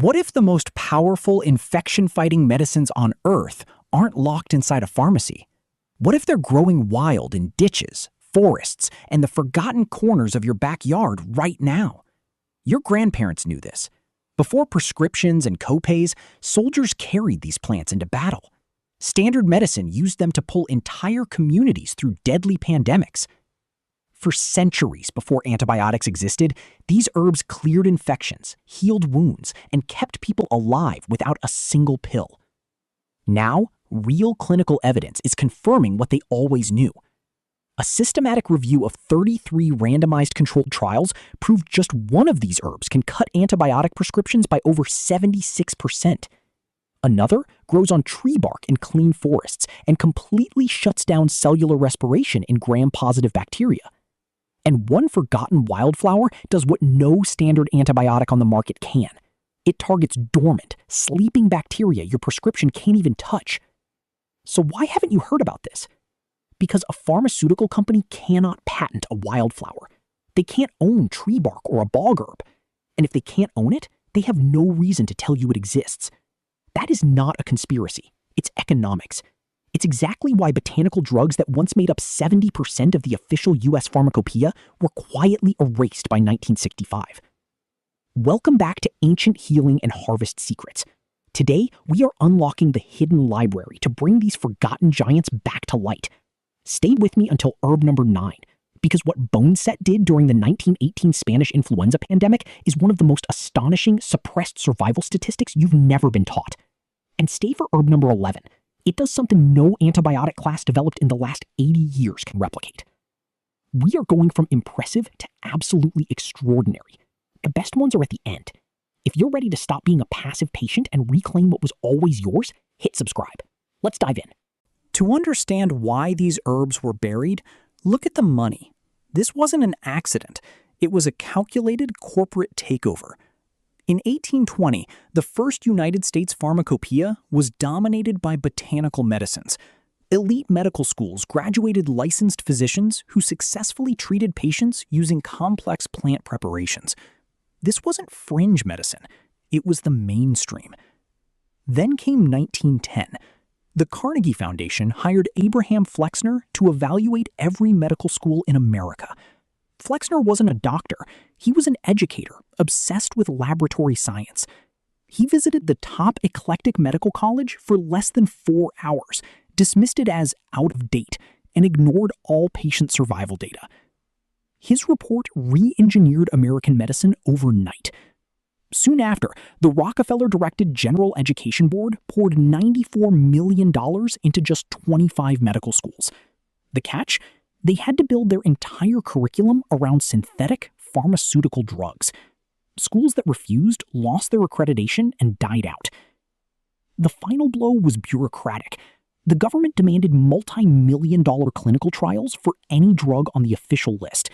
What if the most powerful infection-fighting medicines on Earth aren't locked inside a pharmacy? What if they're growing wild in ditches, forests, and the forgotten corners of your backyard right now? Your grandparents knew this. Before prescriptions and copays, soldiers carried these plants into battle. Standard medicine used them to pull entire communities through deadly pandemics. For centuries before antibiotics existed, these herbs cleared infections, healed wounds, and kept people alive without a single pill. Now, real clinical evidence is confirming what they always knew. A systematic review of 33 randomized controlled trials proved just one of these herbs can cut antibiotic prescriptions by over 76%. Another grows on tree bark in clean forests and completely shuts down cellular respiration in gram-positive bacteria. And one forgotten wildflower does what no standard antibiotic on the market can. It targets dormant, sleeping bacteria your prescription can't even touch. So why haven't you heard about this? Because a pharmaceutical company cannot patent a wildflower. They can't own tree bark or a bog herb. And if they can't own it, they have no reason to tell you it exists. That is not a conspiracy. It's economics. It's exactly why botanical drugs that once made up 70% of the official US pharmacopoeia were quietly erased by 1965. Welcome back to Ancient Healing and Harvest Secrets. Today, we are unlocking the hidden library to bring these forgotten giants back to light. Stay with me until herb number 9, because what Boneset did during the 1918 Spanish influenza pandemic is one of the most astonishing suppressed survival statistics you've never been taught. And stay for herb number 11. It does something no antibiotic class developed in the last 80 years can replicate. We are going from impressive to absolutely extraordinary. The best ones are at the end. If you're ready to stop being a passive patient and reclaim what was always yours, hit subscribe. Let's dive in. To understand why these herbs were buried, look at the money. This wasn't an accident. It was a calculated corporate takeover. In 1820, the first United States pharmacopoeia was dominated by botanical medicines. Elite medical schools graduated licensed physicians who successfully treated patients using complex plant preparations. This wasn't fringe medicine. It was the mainstream. Then came 1910. The Carnegie Foundation hired Abraham Flexner to evaluate every medical school in America. Flexner wasn't a doctor. He was an educator, obsessed with laboratory science. He visited the top eclectic medical college for less than 4 hours, dismissed it as out of date, and ignored all patient survival data. His report re-engineered American medicine overnight. Soon after, the Rockefeller-directed General Education Board poured $94 million into just 25 medical schools. The catch? They had to build their entire curriculum around synthetic pharmaceutical drugs. Schools that refused lost their accreditation and died out. The final blow was bureaucratic. The government demanded multi-million-dollar clinical trials for any drug on the official list.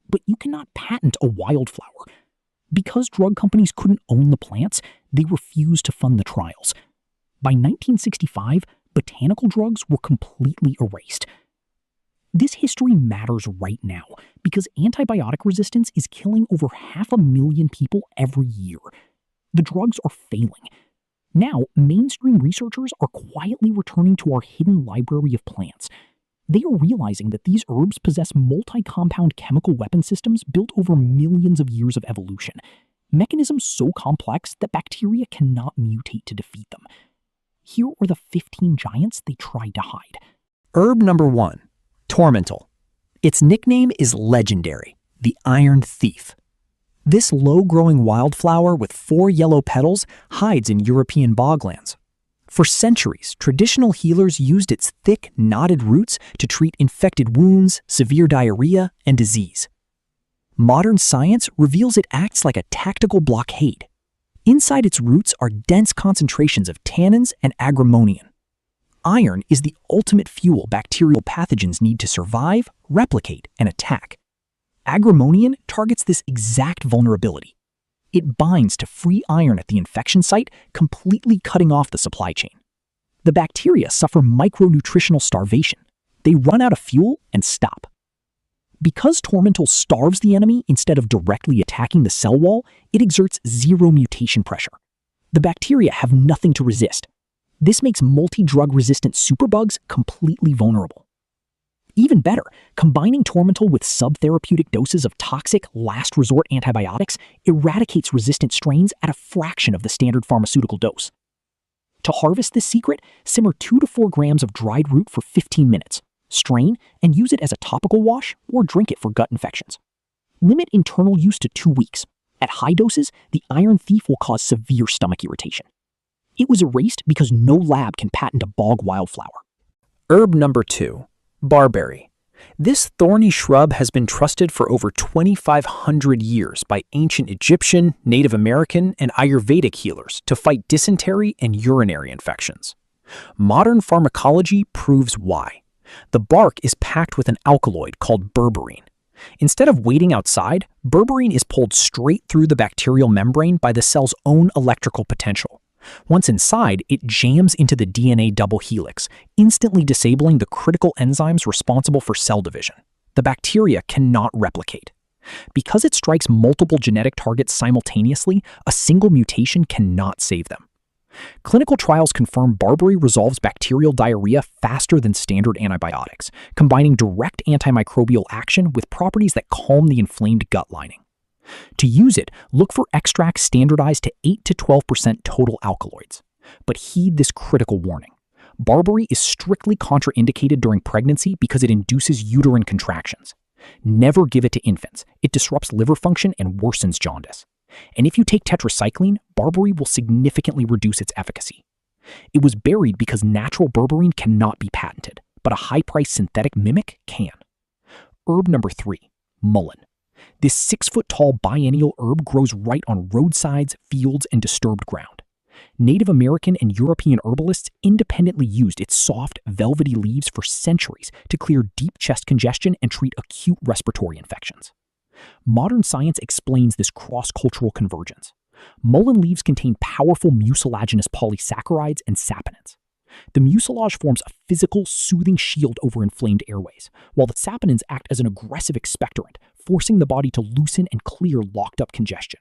But you cannot patent a wildflower. Because drug companies couldn't own the plants, they refused to fund the trials. By 1965, botanical drugs were completely erased. This history matters right now because antibiotic resistance is killing over 500,000 people every year. The drugs are failing. Now, mainstream researchers are quietly returning to our hidden library of plants. They are realizing that these herbs possess multi-compound chemical weapon systems built over millions of years of evolution, mechanisms so complex that bacteria cannot mutate to defeat them. Here are the 15 giants they tried to hide. Herb number 1. Tormental. Its nickname is legendary, the Iron Thief. This low-growing wildflower with 4 yellow petals hides in European boglands. For centuries, traditional healers used its thick, knotted roots to treat infected wounds, severe diarrhea, and disease. Modern science reveals it acts like a tactical blockade. Inside its roots are dense concentrations of tannins and agramonian. Iron is the ultimate fuel bacterial pathogens need to survive, replicate, and attack. Agramonian targets this exact vulnerability. It binds to free iron at the infection site, completely cutting off the supply chain. The bacteria suffer micronutritional starvation. They run out of fuel and stop. Because Tormental starves the enemy instead of directly attacking the cell wall, it exerts zero mutation pressure. The bacteria have nothing to resist. This makes multi-drug-resistant superbugs completely vulnerable. Even better, combining Tormental with subtherapeutic doses of toxic, last-resort antibiotics eradicates resistant strains at a fraction of the standard pharmaceutical dose. To harvest this secret, simmer 2 to 4 grams of dried root for 15 minutes, strain, and use it as a topical wash or drink it for gut infections. Limit internal use to 2 weeks. At high doses, the iron thief will cause severe stomach irritation. It was erased because no lab can patent a bog wildflower. Herb number 2, barberry. This thorny shrub has been trusted for over 2,500 years by ancient Egyptian, Native American, and Ayurvedic healers to fight dysentery and urinary infections. Modern pharmacology proves why. The bark is packed with an alkaloid called berberine. Instead of waiting outside, berberine is pulled straight through the bacterial membrane by the cell's own electrical potential. Once inside, it jams into the DNA double helix, instantly disabling the critical enzymes responsible for cell division. The bacteria cannot replicate. Because it strikes multiple genetic targets simultaneously, a single mutation cannot save them. Clinical trials confirm barberry resolves bacterial diarrhea faster than standard antibiotics, combining direct antimicrobial action with properties that calm the inflamed gut lining. To use it, look for extracts standardized to 8 to 12% total alkaloids. But heed this critical warning. Barberry is strictly contraindicated during pregnancy because it induces uterine contractions. Never give it to infants. It disrupts liver function and worsens jaundice. And if you take tetracycline, barberry will significantly reduce its efficacy. It was buried because natural berberine cannot be patented, but a high-priced synthetic mimic can. Herb number 3, mullein. This 6-foot-tall biennial herb grows right on roadsides, fields, and disturbed ground. Native American and European herbalists independently used its soft, velvety leaves for centuries to clear deep chest congestion and treat acute respiratory infections. Modern science explains this cross-cultural convergence. Mullein leaves contain powerful mucilaginous polysaccharides and saponins. The mucilage forms a physical, soothing shield over inflamed airways, while the saponins act as an aggressive expectorant, forcing the body to loosen and clear locked-up congestion.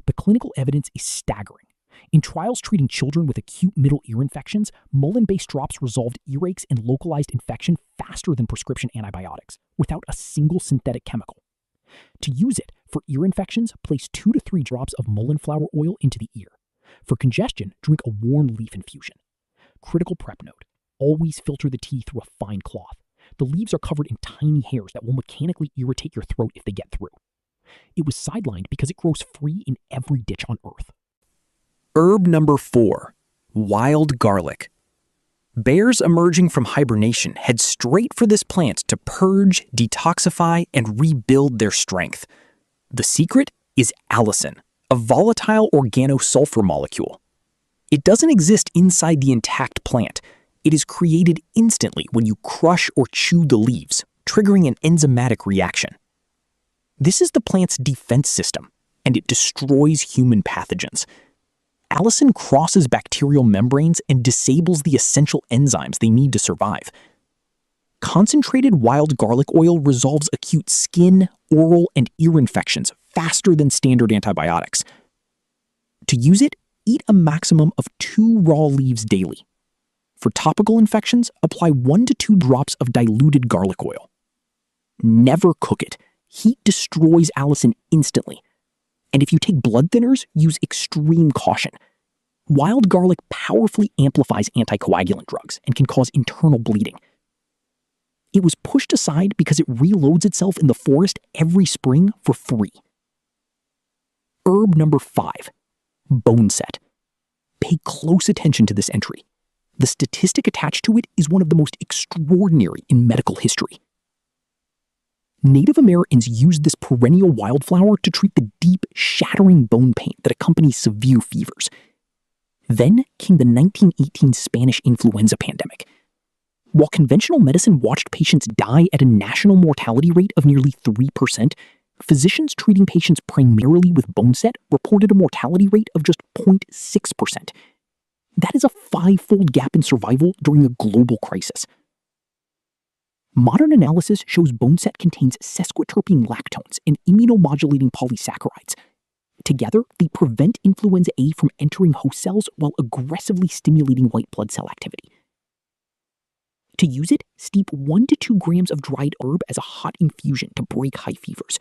The clinical evidence is staggering. In trials treating children with acute middle ear infections, mullein-based drops resolved earaches and localized infection faster than prescription antibiotics, without a single synthetic chemical. To use it, for ear infections, place 2 to 3 drops of mullein flower oil into the ear. For congestion, drink a warm leaf infusion. Critical prep note: always filter the tea through a fine cloth. The leaves are covered in tiny hairs that will mechanically irritate your throat if they get through. It was sidelined because it grows free in every ditch on Earth. Herb number 4, wild garlic. Bears emerging from hibernation head straight for this plant to purge, detoxify, and rebuild their strength. The secret is allicin, a volatile organosulfur molecule. It doesn't exist inside the intact plant. It is created instantly when you crush or chew the leaves, triggering an enzymatic reaction. This is the plant's defense system, and it destroys human pathogens. Allicin crosses bacterial membranes and disables the essential enzymes they need to survive. Concentrated wild garlic oil resolves acute skin, oral, and ear infections faster than standard antibiotics. To use it, eat a maximum of 2 raw leaves daily. For topical infections, apply 1 to 2 drops of diluted garlic oil. Never cook it. Heat destroys allicin instantly. And if you take blood thinners, use extreme caution. Wild garlic powerfully amplifies anticoagulant drugs and can cause internal bleeding. It was pushed aside because it reloads itself in the forest every spring for free. Herb number 5, boneset. Pay close attention to this entry. The statistic attached to it is one of the most extraordinary in medical history. Native Americans used this perennial wildflower to treat the deep, shattering bone pain that accompanies severe fevers. Then came the 1918 Spanish influenza pandemic. While conventional medicine watched patients die at a national mortality rate of nearly 3%, physicians treating patients primarily with boneset reported a mortality rate of just 0.6%. That is a 5-fold gap in survival during a global crisis. Modern analysis shows boneset contains sesquiterpene lactones and immunomodulating polysaccharides. Together, they prevent influenza A from entering host cells while aggressively stimulating white blood cell activity. To use it, steep 1 to 2 grams of dried herb as a hot infusion to break high fevers.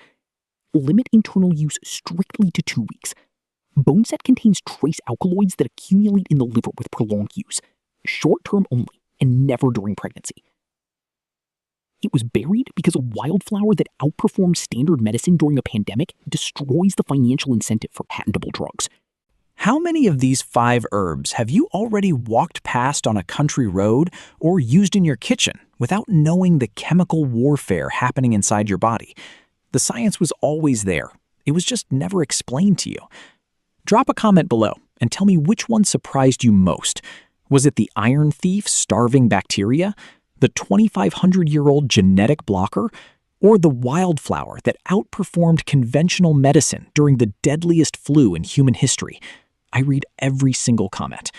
Limit internal use strictly to 2 weeks. Boneset contains trace alkaloids that accumulate in the liver with prolonged use, short-term only, and never during pregnancy. It was buried because a wildflower that outperformed standard medicine during a pandemic destroys the financial incentive for patentable drugs. How many of these 5 herbs have you already walked past on a country road or used in your kitchen without knowing the chemical warfare happening inside your body? The science was always there. It was just never explained to you. Drop a comment below and tell me which one surprised you most. Was it the iron thief starving bacteria, the 2,500-year-old genetic blocker, or the wildflower that outperformed conventional medicine during the deadliest flu in human history? I read every single comment.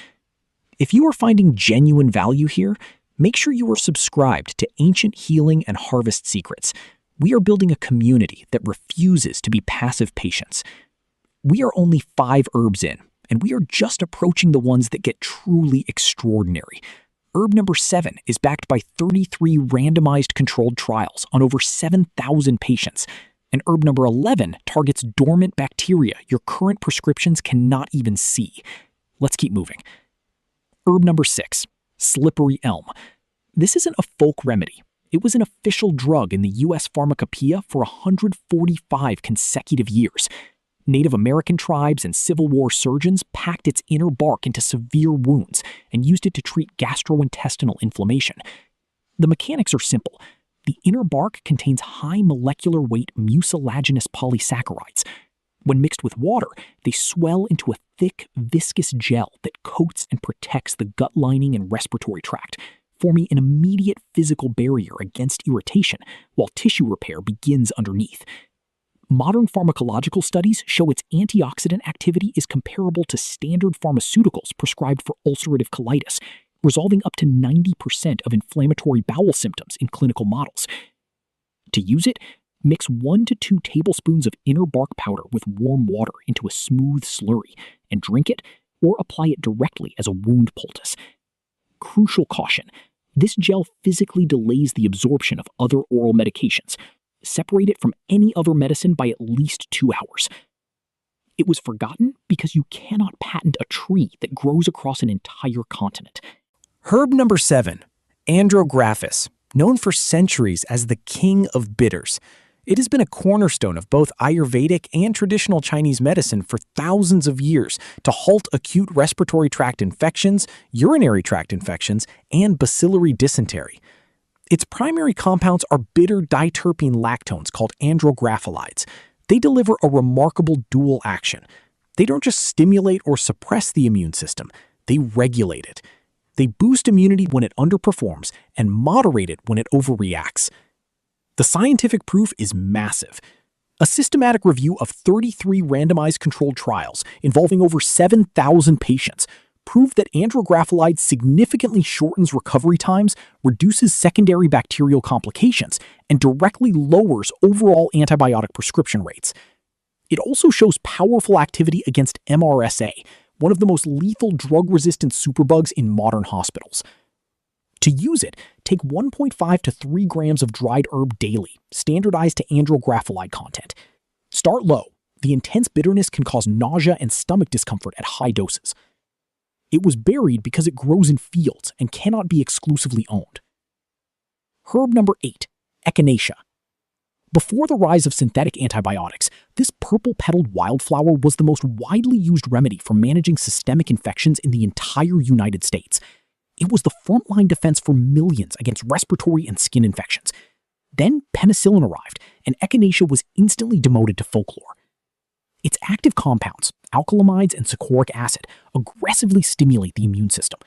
If you are finding genuine value here, make sure you are subscribed to Ancient Healing and Harvest Secrets. We are building a community that refuses to be passive patients. We are only 5 herbs in, and we are just approaching the ones that get truly extraordinary. Herb number 7 is backed by 33 randomized controlled trials on over 7,000 patients. And herb number 11 targets dormant bacteria your current prescriptions cannot even see. Let's keep moving. Herb number 6, slippery elm. This isn't a folk remedy. It was an official drug in the U.S. Pharmacopoeia for 145 consecutive years. Native American tribes and Civil War surgeons packed its inner bark into severe wounds and used it to treat gastrointestinal inflammation. The mechanics are simple. The inner bark contains high molecular weight mucilaginous polysaccharides. When mixed with water, they swell into a thick, viscous gel that coats and protects the gut lining and respiratory tract, forming an immediate physical barrier against irritation, while tissue repair begins underneath. Modern pharmacological studies show its antioxidant activity is comparable to standard pharmaceuticals prescribed for ulcerative colitis, resolving up to 90% of inflammatory bowel symptoms in clinical models. To use it, mix 1 to 2 tablespoons of inner bark powder with warm water into a smooth slurry and drink it, or apply it directly as a wound poultice. Crucial caution: this gel physically delays the absorption of other oral medications. Separate it from any other medicine by at least 2 hours. It was forgotten because you cannot patent a tree that grows across an entire continent. Herb number 7, Andrographis, known for centuries as the king of bitters. It has been a cornerstone of both Ayurvedic and traditional Chinese medicine for thousands of years to halt acute respiratory tract infections, urinary tract infections, and bacillary dysentery. Its primary compounds are bitter diterpene lactones called andrographolides. They deliver a remarkable dual action. They don't just stimulate or suppress the immune system, they regulate it. They boost immunity when it underperforms and moderate it when it overreacts. The scientific proof is massive. A systematic review of 33 randomized controlled trials involving over 7,000 patients proved that andrographolides significantly shortens recovery times, reduces secondary bacterial complications, and directly lowers overall antibiotic prescription rates. It also shows powerful activity against MRSA, one of the most lethal drug-resistant superbugs in modern hospitals. To use it, take 1.5 to 3 grams of dried herb daily, standardized to andrographolide content. Start low. The intense bitterness can cause nausea and stomach discomfort at high doses. It was buried because it grows in fields and cannot be exclusively owned. Herb number 8, Echinacea. Before the rise of synthetic antibiotics, this purple-petaled wildflower was the most widely used remedy for managing systemic infections in the entire United States. It was the frontline defense for millions against respiratory and skin infections. Then penicillin arrived, and Echinacea was instantly demoted to folklore. Its active compounds, alkylamides and succoric acid, aggressively stimulate the immune system.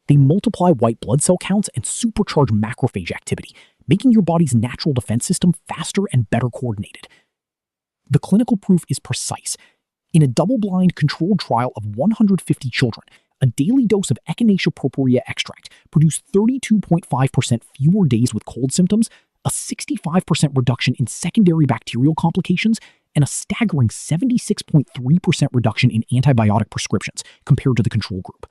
They multiply white blood cell counts and supercharge macrophage activity, making your body's natural defense system faster and better coordinated. The clinical proof is precise. In a double-blind controlled trial of 150 children, a daily dose of Echinacea purpurea extract produced 32.5% fewer days with cold symptoms, a 65% reduction in secondary bacterial complications, and a staggering 76.3% reduction in antibiotic prescriptions compared to the control group.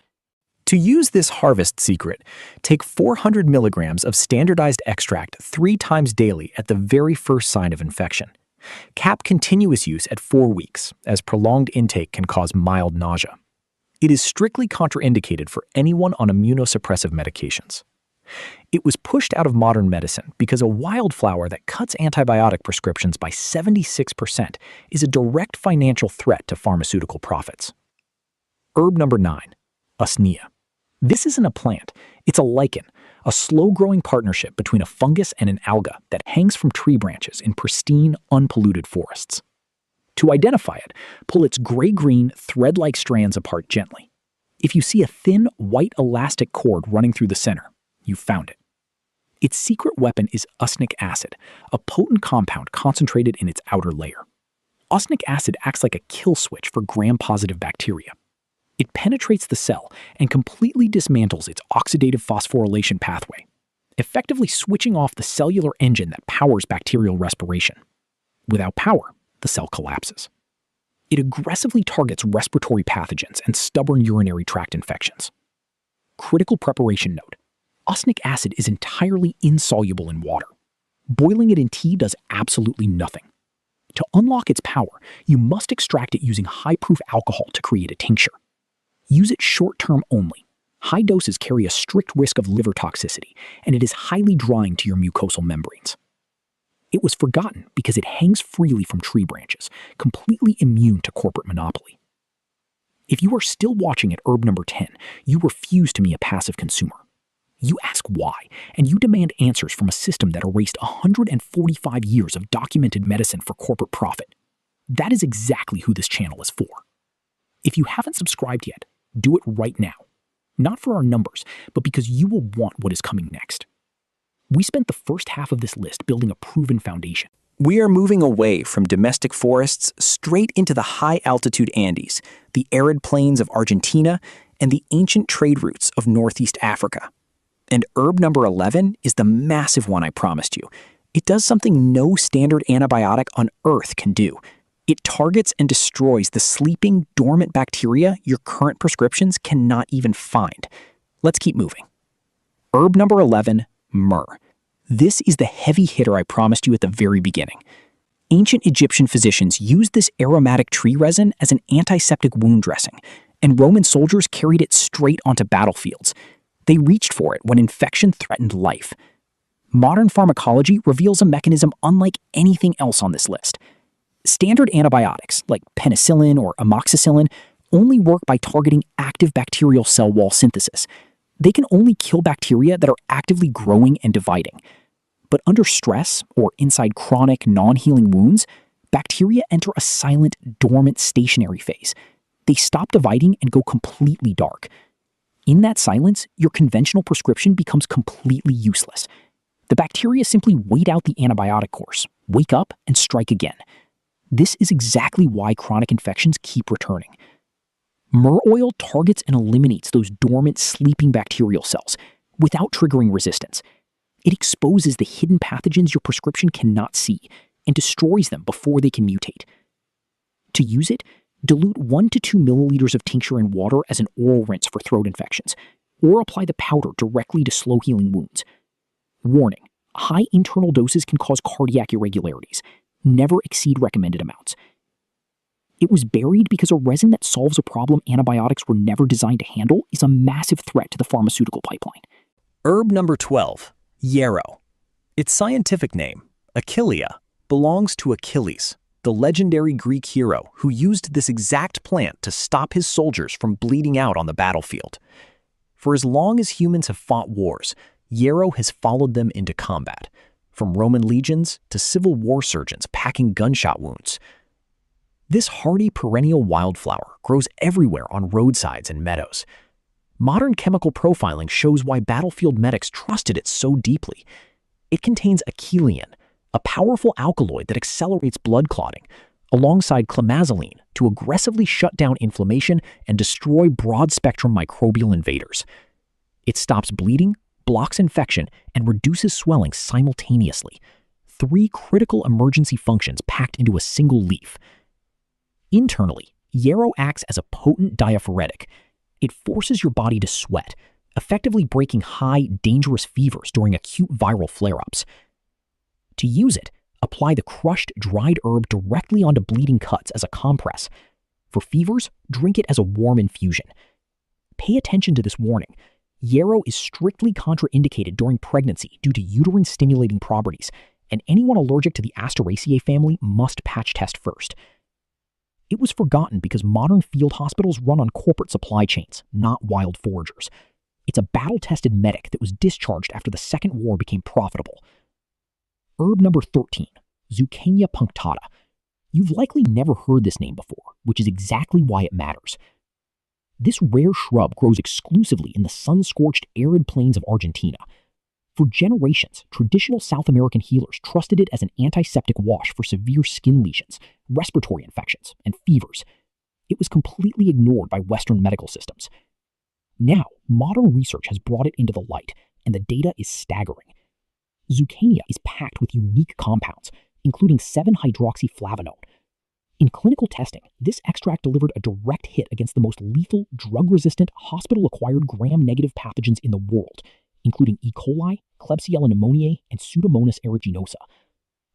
To use this harvest secret, take 400 milligrams of standardized extract 3 times daily at the very first sign of infection. Cap continuous use at 4 weeks, as prolonged intake can cause mild nausea. It is strictly contraindicated for anyone on immunosuppressive medications. It was pushed out of modern medicine because a wildflower that cuts antibiotic prescriptions by 76% is a direct financial threat to pharmaceutical profits. Herb number 9, Usnea. This isn't a plant, it's a lichen, a slow-growing partnership between a fungus and an alga that hangs from tree branches in pristine, unpolluted forests. To identify it, pull its gray-green, thread-like strands apart gently. If you see a thin, white elastic cord running through the center, you've found it. Its secret weapon is usnic acid, a potent compound concentrated in its outer layer. Usnic acid acts like a kill switch for gram-positive bacteria. It penetrates the cell and completely dismantles its oxidative phosphorylation pathway, effectively switching off the cellular engine that powers bacterial respiration. Without power, the cell collapses. It aggressively targets respiratory pathogens and stubborn urinary tract infections. Critical preparation note: usnic acid is entirely insoluble in water. Boiling it in tea does absolutely nothing. To unlock its power, you must extract it using high-proof alcohol to create a tincture. Use it short-term only. High doses carry a strict risk of liver toxicity, and it is highly drying to your mucosal membranes. It was forgotten because it hangs freely from tree branches, completely immune to corporate monopoly. If you are still watching at herb number 10, you refuse to be a passive consumer. You ask why, and you demand answers from a system that erased 145 years of documented medicine for corporate profit. That is exactly who this channel is for. If you haven't subscribed yet, do it right now. Not for our numbers, but because you will want what is coming next. We spent the first half of this list building a proven foundation. We are moving away from domestic forests straight into the high-altitude Andes, the arid plains of Argentina, and the ancient trade routes of Northeast Africa. And herb number 11 is the massive one I promised you. It does something no standard antibiotic on Earth can do. It targets and destroys the sleeping, dormant bacteria your current prescriptions cannot even find. Let's keep moving. Herb number 11, myrrh. This is the heavy hitter I promised you at the very beginning. Ancient Egyptian physicians used this aromatic tree resin as an antiseptic wound dressing, and Roman soldiers carried it straight onto battlefields. They reached for it when infection threatened life. Modern pharmacology reveals a mechanism unlike anything else on this list. Standard antibiotics, like penicillin or amoxicillin, only work by targeting active bacterial cell wall synthesis. They can only kill bacteria that are actively growing and dividing. But under stress, or inside chronic, non-healing wounds, bacteria enter a silent, dormant, stationary phase. They stop dividing and go completely dark. In that silence, your conventional prescription becomes completely useless. The bacteria simply wait out the antibiotic course, wake up, and strike again. This is exactly why chronic infections keep returning. Myrrh oil targets and eliminates those dormant, sleeping bacterial cells without triggering resistance. It exposes the hidden pathogens your prescription cannot see and destroys them before they can mutate. To use it, dilute 1 to 2 milliliters of tincture in water as an oral rinse for throat infections, or apply the powder directly to slow-healing wounds. Warning: high internal doses can cause cardiac irregularities. Never exceed recommended amounts. It was buried because a resin that solves a problem antibiotics were never designed to handle is a massive threat to the pharmaceutical pipeline. Herb number 12, yarrow. Its scientific name, Achillea, belongs to Achilles, the legendary Greek hero who used this exact plant to stop his soldiers from bleeding out on the battlefield. For as long as humans have fought wars, yarrow has followed them into combat, from Roman legions to Civil War surgeons packing gunshot wounds. This hardy perennial wildflower grows everywhere on roadsides and meadows. Modern chemical profiling shows why battlefield medics trusted it so deeply. It contains achelion, a powerful alkaloid that accelerates blood clotting, alongside clemazolene to aggressively shut down inflammation and destroy broad-spectrum microbial invaders. It stops bleeding, blocks infection, and reduces swelling simultaneously. 3 critical emergency functions packed into a single leaf. Internally, yarrow acts as a potent diaphoretic. It forces your body to sweat, effectively breaking high, dangerous fevers during acute viral flare-ups. To use it, apply the crushed, dried herb directly onto bleeding cuts as a compress. For fevers, drink it as a warm infusion. Pay attention to this warning. Yarrow is strictly contraindicated during pregnancy due to uterine-stimulating properties, and anyone allergic to the Asteraceae family must patch test first. It was forgotten because modern field hospitals run on corporate supply chains, not wild foragers. It's a battle-tested medic that was discharged after the Second War became profitable. Herb number 13, Zucchania punctata. You've likely never heard this name before, which is exactly why it matters. This rare shrub grows exclusively in the sun-scorched arid plains of Argentina. For generations, traditional South American healers trusted it as an antiseptic wash for severe skin lesions, respiratory infections, and fevers. It was completely ignored by Western medical systems. Now, modern research has brought it into the light, and the data is staggering. Zucchania is packed with unique compounds, including 7-hydroxyflavanone. In clinical testing, this extract delivered a direct hit against the most lethal, drug-resistant, hospital-acquired gram-negative pathogens in the world, including E. coli, Klebsiella pneumoniae, and Pseudomonas aeruginosa.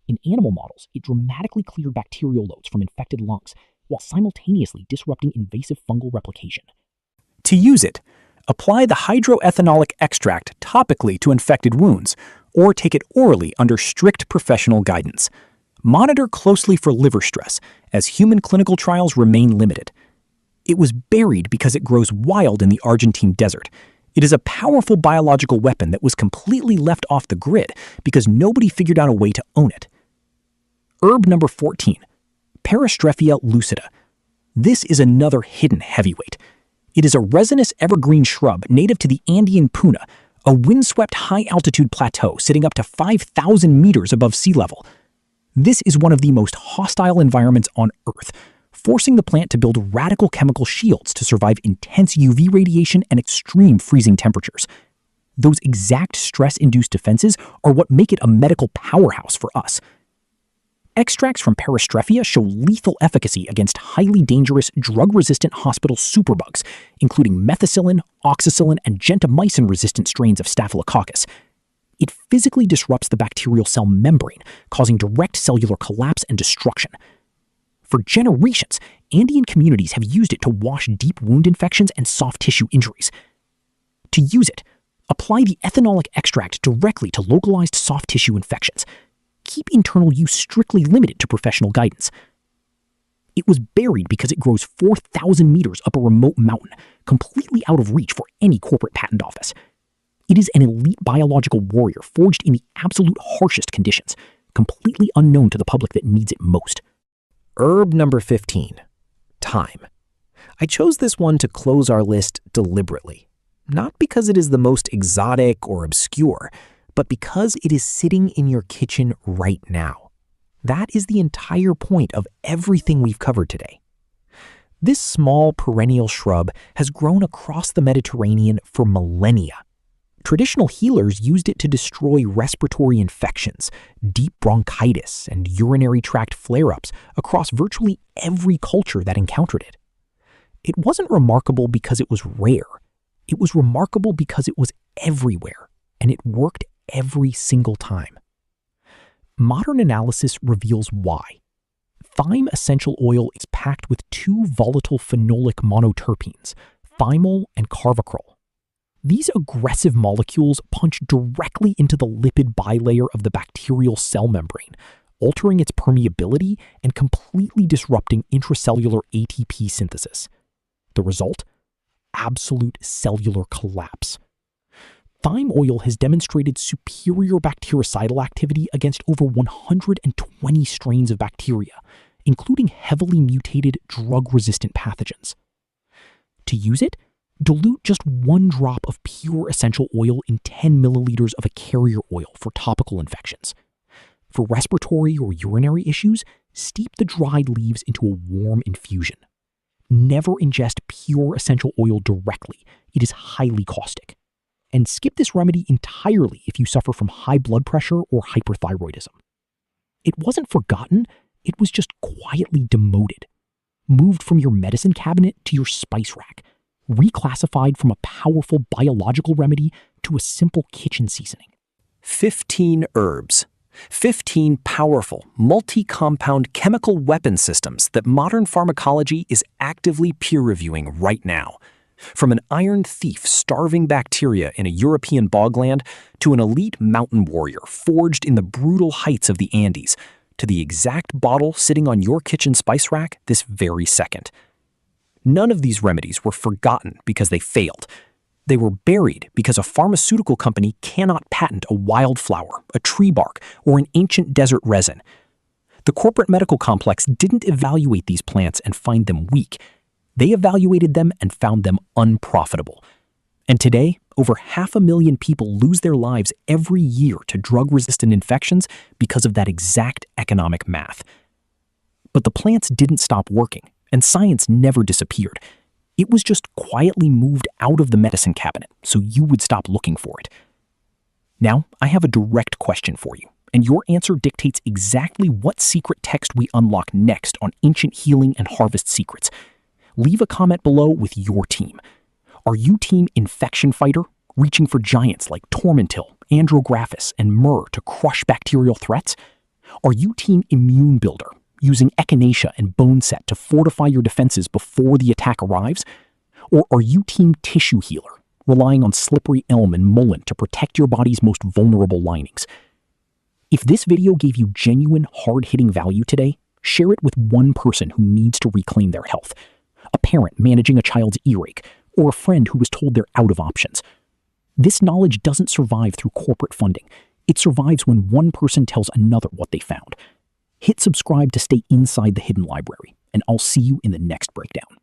In animal models, it dramatically cleared bacterial loads from infected lungs, while simultaneously disrupting invasive fungal replication. To use it, apply the hydroethanolic extract topically to infected wounds, or take it orally under strict professional guidance. Monitor closely for liver stress, as human clinical trials remain limited. It was buried because it grows wild in the Argentine desert. It is a powerful biological weapon that was completely left off the grid because nobody figured out a way to own it. Herb number 14, Peristrefia lucida. This is another hidden heavyweight. It is a resinous evergreen shrub native to the Andean Puna, a windswept high-altitude plateau sitting up to 5,000 meters above sea level. This is one of the most hostile environments on Earth, forcing the plant to build radical chemical shields to survive intense UV radiation and extreme freezing temperatures. Those exact stress-induced defenses are what make it a medical powerhouse for us. Extracts from Peristrefia show lethal efficacy against highly dangerous, drug-resistant hospital superbugs, including methicillin, oxacillin, and gentamicin-resistant strains of Staphylococcus. It physically disrupts the bacterial cell membrane, causing direct cellular collapse and destruction. For generations, Andean communities have used it to wash deep wound infections and soft tissue injuries. To use it, apply the ethanolic extract directly to localized soft tissue infections. Keep internal use strictly limited to professional guidance. It was buried because it grows 4,000 meters up a remote mountain, completely out of reach for any corporate patent office. It is an elite biological warrior forged in the absolute harshest conditions, completely unknown to the public that needs it most. Herb number 15, thyme. I chose this one to close our list deliberately, not because it is the most exotic or obscure, but because it is sitting in your kitchen right now. That is the entire point of everything we've covered today. This small perennial shrub has grown across the Mediterranean for millennia. Traditional healers used it to destroy respiratory infections, deep bronchitis, and urinary tract flare-ups across virtually every culture that encountered it. It wasn't remarkable because it was rare. It was remarkable because it was everywhere, and it worked every single time. Modern analysis reveals why. Thyme essential oil is packed with 2 volatile phenolic monoterpenes, thymol and carvacrol. These aggressive molecules punch directly into the lipid bilayer of the bacterial cell membrane, altering its permeability and completely disrupting intracellular ATP synthesis. The result? Absolute cellular collapse. Thyme oil has demonstrated superior bactericidal activity against over 120 strains of bacteria, including heavily mutated drug-resistant pathogens. To use it, dilute just 1 drop of pure essential oil in 10 milliliters of a carrier oil for topical infections. For respiratory or urinary issues, steep the dried leaves into a warm infusion. Never ingest pure essential oil directly. It is highly caustic. And skip this remedy entirely if you suffer from high blood pressure or hyperthyroidism. It wasn't forgotten, it was just quietly demoted. Moved from your medicine cabinet to your spice rack. Reclassified from a powerful biological remedy to a simple kitchen seasoning. 15 herbs. 15 powerful, multi-compound chemical weapon systems that modern pharmacology is actively peer-reviewing right now. From an iron thief starving bacteria in a European bogland to an elite mountain warrior forged in the brutal heights of the Andes, to the exact bottle sitting on your kitchen spice rack this very second. None of these remedies were forgotten because they failed. They were buried because a pharmaceutical company cannot patent a wildflower, a tree bark, or an ancient desert resin. The corporate medical complex didn't evaluate these plants and find them weak. They evaluated them and found them unprofitable. And today, over 500,000 people lose their lives every year to drug-resistant infections because of that exact economic math. But the plants didn't stop working, and science never disappeared. It was just quietly moved out of the medicine cabinet so you would stop looking for it. Now, I have a direct question for you, and your answer dictates exactly what secret text we unlock next on Ancient Healing and Harvest Secrets. Leave a comment below with your team. Are you team infection fighter, reaching for giants like Tormentil, Andrographis, and myrrh to crush bacterial threats? Are you team immune builder, using echinacea and bone set to fortify your defenses before the attack arrives? Or are you team tissue healer, relying on slippery elm and mullein to protect your body's most vulnerable linings? If this video gave you genuine, hard-hitting value today, share it with one person who needs to reclaim their health. A parent managing a child's earache, or a friend who was told they're out of options. This knowledge doesn't survive through corporate funding. It survives when one person tells another what they found. Hit subscribe to stay inside the hidden library, and I'll see you in the next breakdown.